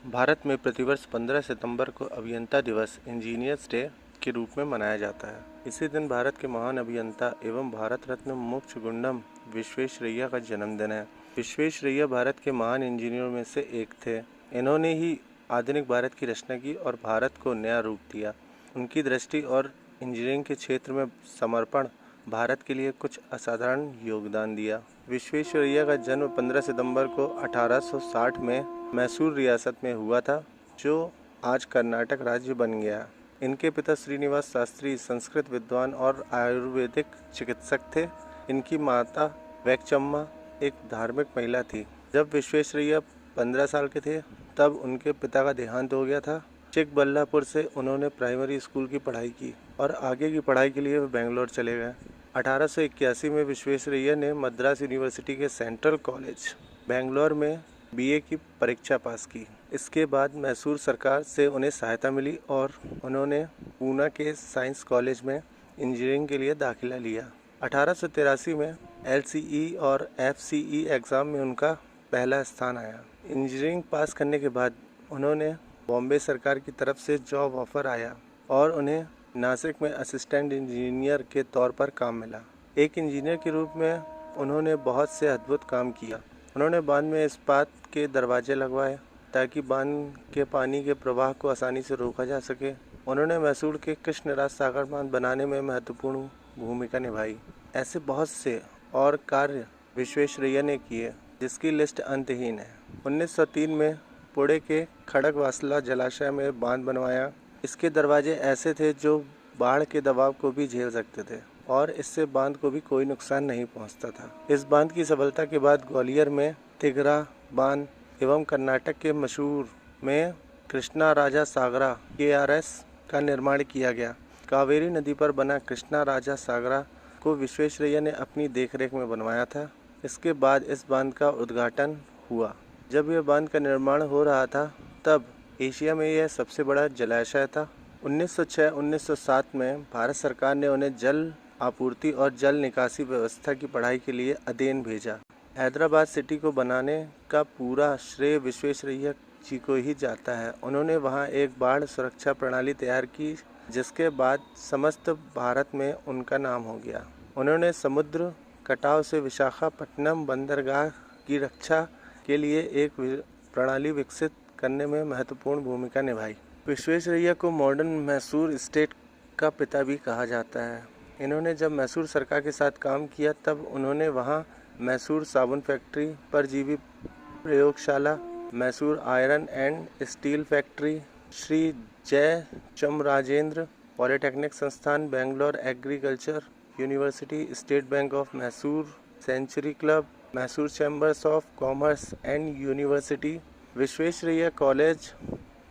भारत में प्रतिवर्ष 15 सितंबर को अभियंता दिवस इंजीनियर्स डे के रूप में मनाया जाता है। इसी दिन भारत के महान अभियंता एवं भारत रत्न मोक्षगुंडम विश्वेश्वरैया का जन्मदिन है। विश्वेश्वरैया भारत के महान इंजीनियरों में से एक थे। इन्होंने ही आधुनिक भारत की रचना की और भारत को नया रूप दिया। उनकी दृष्टि और इंजीनियरिंग के क्षेत्र में समर्पण भारत के लिए कुछ असाधारण योगदान दिया। विश्वेश्वरैया का जन्म 15 सितंबर को 1860 में मैसूर रियासत में हुआ था, जो आज कर्नाटक राज्य बन गया। इनके पिता श्रीनिवास शास्त्री संस्कृत विद्वान और आयुर्वेदिक चिकित्सक थे। इनकी माता वैक्चम्मा एक धार्मिक महिला थी। जब विश्वेश्वरैया 15 साल के थे तब उनके पिता का देहांत हो गया था। चिकबल्लापुर से उन्होंने प्राइमरी स्कूल की पढ़ाई की और आगे की पढ़ाई के लिए बेंगलोर चले गए। 1881 में विश्वेश्वरैया ने मद्रास यूनिवर्सिटी के सेंट्रल कॉलेज बेंगलोर में बीए की परीक्षा पास की। इसके बाद मैसूर सरकार से उन्हें सहायता मिली और उन्होंने पूना के साइंस कॉलेज में इंजीनियरिंग के लिए दाखिला लिया। 1883 में LCE और FCE एग्ज़ाम में उनका पहला स्थान आया। इंजीनियरिंग पास करने के बाद उन्होंने बॉम्बे सरकार की तरफ से जॉब ऑफर आया और उन्हें नासिक में असिस्टेंट इंजीनियर के तौर पर काम मिला। एक इंजीनियर के रूप में उन्होंने बहुत से अद्भुत काम किया। उन्होंने बांध में इस्पात के दरवाजे लगवाए ताकि बांध के पानी के प्रवाह को आसानी से रोका जा सके। उन्होंने मैसूर के कृष्णराज सागर बांध बनाने में महत्वपूर्ण भूमिका निभाई। ऐसे बहुत से और कार्य विश्वेश्वरैया ने किए जिसकी लिस्ट अंतहीन है। 1903 में पुणे के खड़गवासला जलाशय में बांध बनवाया। इसके दरवाजे ऐसे थे जो बाढ़ के दबाव को भी झेल सकते थे और इससे बांध को भी कोई नुकसान नहीं पहुंचता था। इस बांध की सफलता के बाद ग्वालियर में तिघरा बांध एवं कर्नाटक के मैसूर में कृष्णा राजा सागरा KRS का निर्माण किया गया। कावेरी नदी पर बना कृष्णा राजा सागरा को विश्वेश्वरैया ने अपनी देखरेख में बनवाया था। इसके बाद इस बांध का उद्घाटन हुआ। जब यह बांध का निर्माण हो रहा था तब एशिया में यह सबसे बड़ा जलाशय था। 1906-1907 में भारत सरकार ने उन्हें जल आपूर्ति और जल निकासी व्यवस्था की पढ़ाई के लिए अध्ययन भेजा। हैदराबाद सिटी को बनाने का पूरा श्रेय विश्वेश्वरैया जी को ही जाता है। उन्होंने वहां एक बाढ़ सुरक्षा प्रणाली तैयार की जिसके बाद समस्त भारत में उनका नाम हो गया। उन्होंने समुद्र कटाव से विशाखापट्टनम बंदरगाह की रक्षा के लिए एक प्रणाली विकसित करने में महत्वपूर्ण भूमिका निभाई। विश्वेश्वरैया को मॉडर्न मैसूर स्टेट का पिता भी कहा जाता है। इन्होंने जब मैसूर सरकार के साथ काम किया तब उन्होंने वहां मैसूर साबुन फैक्ट्री, परजीवी प्रयोगशाला, Mysore iron and steel factory, Shri Jaya Chamarajendra polytechnic संस्थान, Bangalore agriculture university, state bank of Mysore, century club, Mysore chambers of commerce and university, Visvesvaraya college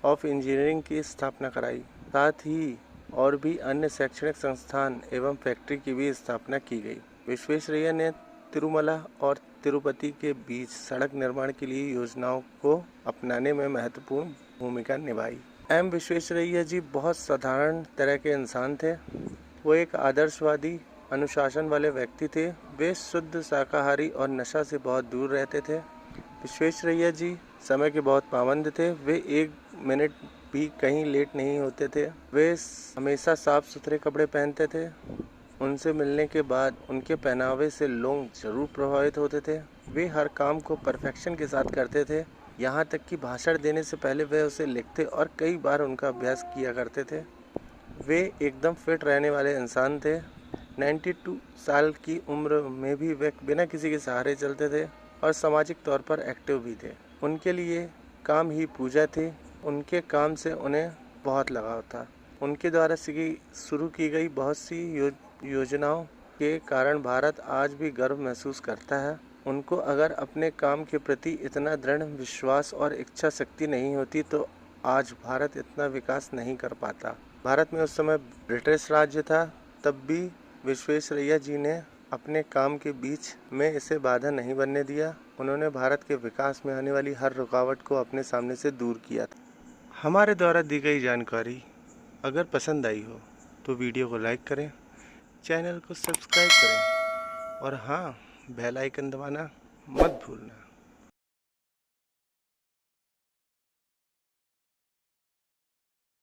of engineering की स्थापना कराई। साथ ही और भी अन्य शैक्षणिक संस्थान एवं फैक्ट्री की भी स्थापना की गई। विश्वेश्वरैया ने तिरुमला और तिरुपति के बीच सड़क निर्माण के लिए योजनाओं को अपनाने में महत्वपूर्ण भूमिका निभाई। विश्वेश्वरैया जी बहुत साधारण तरह के इंसान थे। वो एक आदर्शवादी अनुशासन वाले व्यक्ति थे। वे शुद्ध शाकाहारी और नशा से बहुत दूर रहते थे। विश्वेश्वरैया जी समय के बहुत पाबंद थे। वे एक मिनट भी कहीं लेट नहीं होते थे। वे हमेशा साफ सुथरे कपड़े पहनते थे। उनसे मिलने के बाद उनके पहनावे से लोग जरूर प्रभावित होते थे। वे हर काम को परफेक्शन के साथ करते थे। यहाँ तक कि भाषण देने से पहले वे उसे लिखते और कई बार उनका अभ्यास किया करते थे। वे एकदम फिट रहने वाले इंसान थे। 92 साल की उम्र में भी वे बिना किसी के सहारे चलते थे और सामाजिक तौर पर एक्टिव भी थे। उनके लिए काम ही पूजा थी। उनके काम से उन्हें बहुत लगाव था। उनके द्वारा शुरू की गई बहुत सी योजनाओं के कारण भारत आज भी गर्व महसूस करता है। उनको अगर अपने काम के प्रति इतना दृढ़ विश्वास और इच्छा शक्ति नहीं होती तो आज भारत इतना विकास नहीं कर पाता। भारत में उस समय ब्रिटिश राज्य था, तब भी विश्वेश्वरैया जी ने अपने काम के बीच में इसे बाधा नहीं बनने दिया। उन्होंने भारत के विकास में आने वाली हर रुकावट को अपने सामने से दूर किया था। हमारे द्वारा दी गई जानकारी अगर पसंद आई हो तो वीडियो को लाइक करें, चैनल को सब्सक्राइब करें और हाँ, बेल आइकन दबाना मत भूलना।